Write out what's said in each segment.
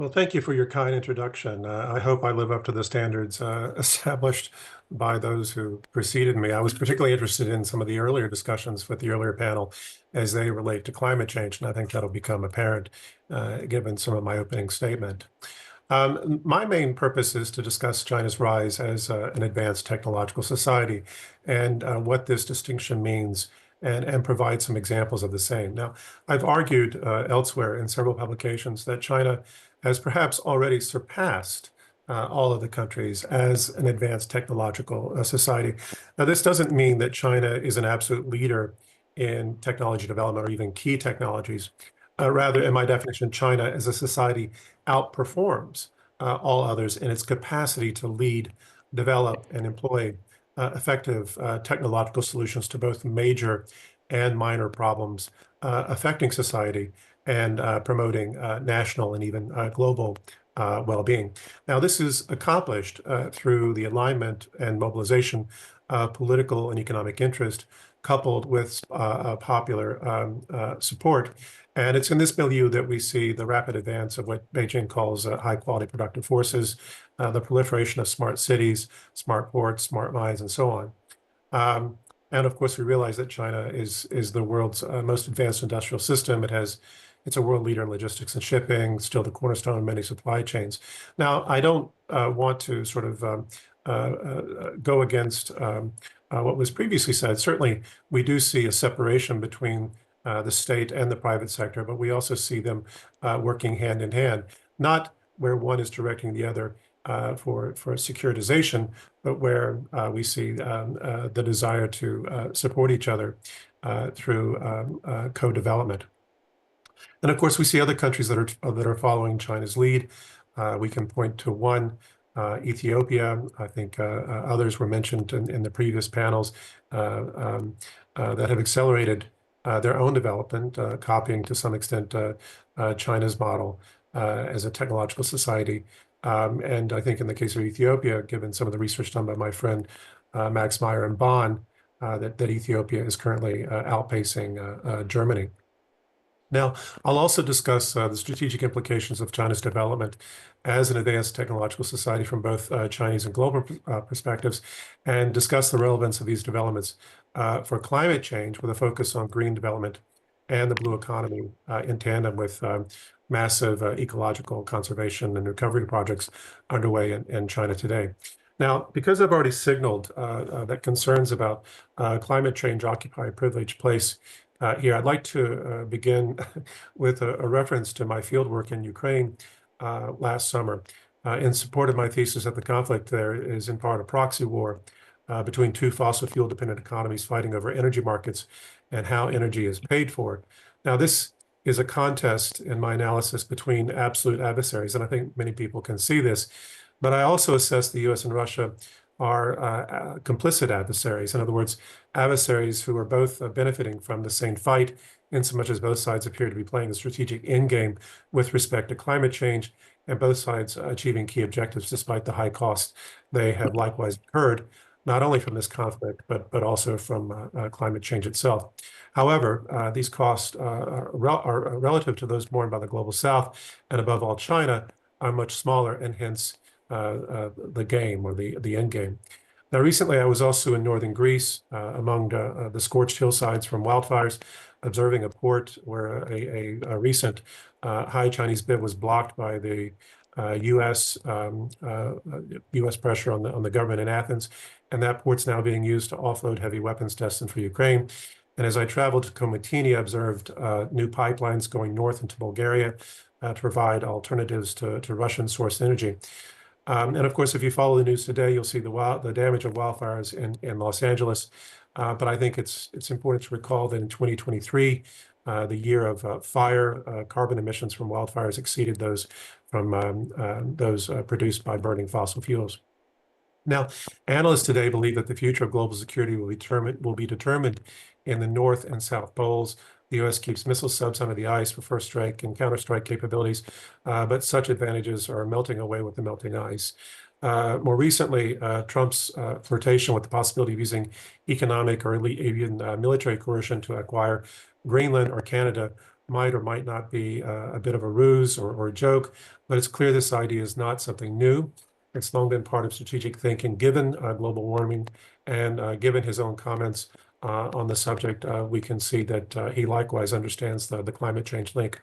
Well, thank you for your kind introduction. I hope I live up to the standards established by those who preceded me. I was particularly interested in some of the earlier discussions with the earlier panel as they relate to climate change, and I think that'll become apparent given some of my opening statement. My main purpose is to discuss China's rise as an advanced technological society and what this distinction means and provide some examples of the same. Now, I've argued elsewhere in several publications that China has perhaps already surpassed all of the countries as an advanced technological society. Now, this doesn't mean that China is an absolute leader in technology development or even key technologies. Rather, in my definition, China as a society outperforms all others in its capacity to lead, develop, and employ effective technological solutions to both major and minor problems affecting society and promoting national and even global well-being. Now, this is accomplished through the alignment and mobilization of political and economic interest, coupled with popular support. And it's in this milieu that we see the rapid advance of what Beijing calls high-quality productive forces, the proliferation of smart cities, smart ports, smart mines, and so on. And of course, we realize that China is the world's most advanced industrial system. It's a world leader in logistics and shipping, still the cornerstone of many supply chains. Now, I don't want to sort of go against what was previously said. Certainly, we do see a separation between the state and the private sector, but we also see them working hand in hand, not where one is directing the other for securitization, but where we see the desire to support each other through co-development. And of course, we see other countries that are following China's lead. We can point to one, Ethiopia. I think others were mentioned in the previous panels that have accelerated their own development, copying to some extent China's model as a technological society. And I think in the case of Ethiopia, given some of the research done by my friend Max Meyer and Bonn, that Ethiopia is currently outpacing Germany. Now, I'll also discuss the strategic implications of China's development as an advanced technological society from both Chinese and global perspectives, and discuss the relevance of these developments for climate change with a focus on green development and the blue economy in tandem with massive ecological conservation and recovery projects underway in China today. Now, because I've already signaled that concerns about climate change occupy a privileged place here, I'd like to begin with a reference to my fieldwork in Ukraine last summer. In support of my thesis that the conflict there is in part a proxy war between two fossil fuel dependent economies fighting over energy markets and how energy is paid for. Now, this is a contest in my analysis between absolute adversaries, and I think many people can see this. But I also assess the US and Russia are complicit adversaries. In other words, adversaries who are both benefiting from the same fight, in so much as both sides appear to be playing a strategic endgame with respect to climate change, and both sides achieving key objectives despite the high costs they have likewise incurred, not only from this conflict, but also from climate change itself. However, these costs are relative to those borne by the global South, and above all, China, are much smaller, and hence the game or the end game. Now, recently, I was also in northern Greece among the scorched hillsides from wildfires, observing a port where a recent high Chinese bid was blocked by the U.S. Pressure on the government in Athens, and that port's now being used to offload heavy weapons destined for Ukraine. And as I traveled to Komotini, I observed new pipelines going north into Bulgaria to provide alternatives to Russian-sourced energy. And of course, if you follow the news today, you'll see the damage of wildfires in Los Angeles. But I think it's important to recall that in 2023, the year of fire, carbon emissions from wildfires exceeded those from those produced by burning fossil fuels. Now, analysts today believe that the future of global security will be determined in the North and South poles. The U.S. keeps missile subs under the ice for first strike and counterstrike capabilities, but such advantages are melting away with the melting ice. More recently, Trump's flirtation with the possibility of using economic or even military coercion to acquire Greenland or Canada might or might not be a bit of a ruse or a joke, but it's clear this idea is not something new. It's long been part of strategic thinking, given global warming and given his own comments on the subject, we can see that he likewise understands the climate change link.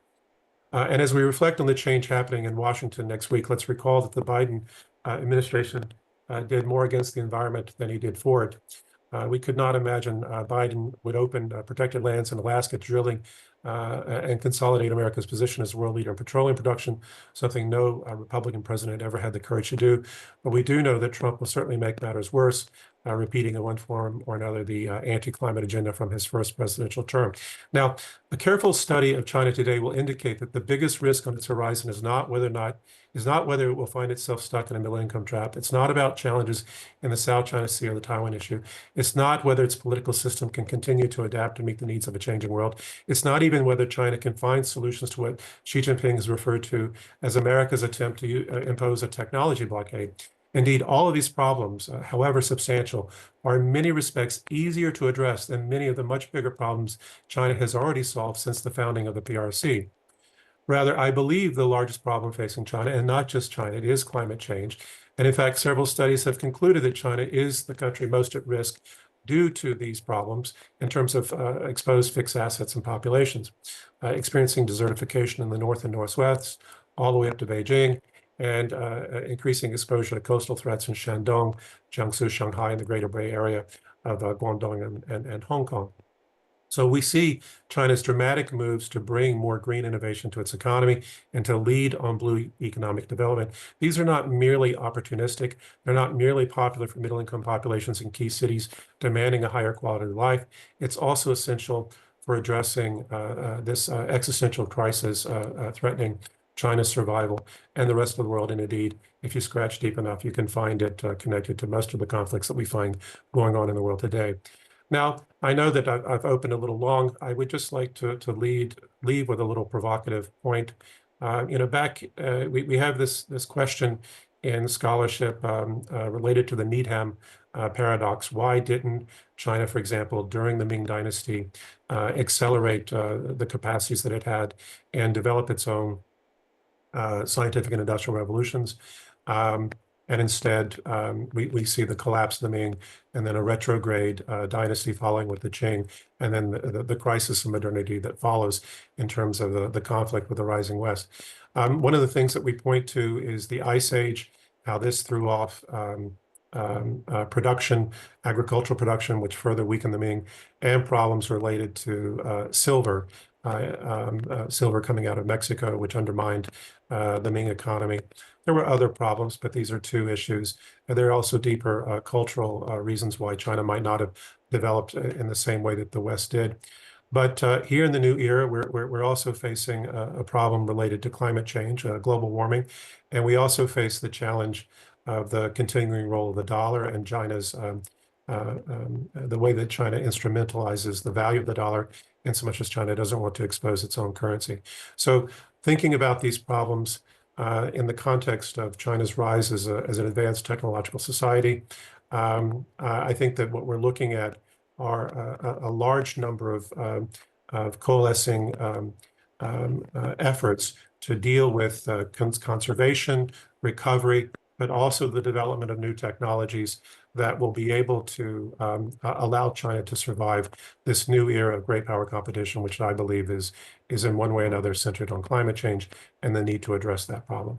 And as we reflect on the change happening in Washington next week, let's recall that the Biden administration did more against the environment than he did for it. We could not imagine Biden would open protected lands in Alaska to drilling and consolidate America's position as a world leader in petroleum production, something no Republican president ever had the courage to do. But we do know that Trump will certainly make matters worse, repeating in one form or another the anti-climate agenda from his first presidential term. Now, a careful study of China today will indicate that the biggest risk on its horizon is not whether it will find itself stuck in a middle income trap. It's not about challenges in the South China Sea or the Taiwan issue. It's not whether its political system can continue to adapt to meet the needs of a changing world. It's not even whether China can find solutions to what Xi Jinping has referred to as America's attempt to impose a technology blockade. Indeed, all of these problems, however substantial, are in many respects easier to address than many of the much bigger problems China has already solved since the founding of the PRC. Rather, I believe the largest problem facing China, and not just China, it is climate change. And in fact, several studies have concluded that China is the country most at risk due to these problems in terms of exposed fixed assets and populations, experiencing desertification in the north and northwest, all the way up to Beijing, and increasing exposure to coastal threats in Shandong, Jiangsu, Shanghai, and the Greater Bay Area of Guangdong and Hong Kong. So we see China's dramatic moves to bring more green innovation to its economy and to lead on blue economic development. These are not merely opportunistic. They're not merely popular for middle-income populations in key cities demanding a higher quality of life. It's also essential for addressing this existential crisis threatening China's survival and the rest of the world. And indeed, if you scratch deep enough, you can find it connected to most of the conflicts that we find going on in the world today. Now, I know that I've opened a little long. I would just like to leave with a little provocative point. We have this question in scholarship related to the Needham paradox. Why didn't China, for example, during the Ming Dynasty, accelerate the capacities that it had and develop its own scientific and industrial revolutions? And instead, we see the collapse of the Ming and then a retrograde dynasty following with the Qing, and then the crisis of modernity that follows in terms of the conflict with the rising West. One of the things that we point to is the Ice Age, how this threw off production, agricultural production, which further weakened the Ming, and problems related to silver coming out of Mexico, which undermined the Ming economy. There were other problems, but these are two issues. And there are also deeper cultural reasons why China might not have developed in the same way that the West did. But here in the new era, we're also facing a problem related to climate change, global warming, and we also face the challenge of the continuing role of the dollar and China's the way that China instrumentalizes the value of the dollar, in so much as China doesn't want to expose its own currency. So thinking about these problems in the context of China's rise as an advanced technological society, I think that what we're looking at are a large number of coalescing efforts to deal with conservation, recovery, but also the development of new technologies that will be able to allow China to survive this new era of great power competition, which I believe is in one way or another centered on climate change and the need to address that problem.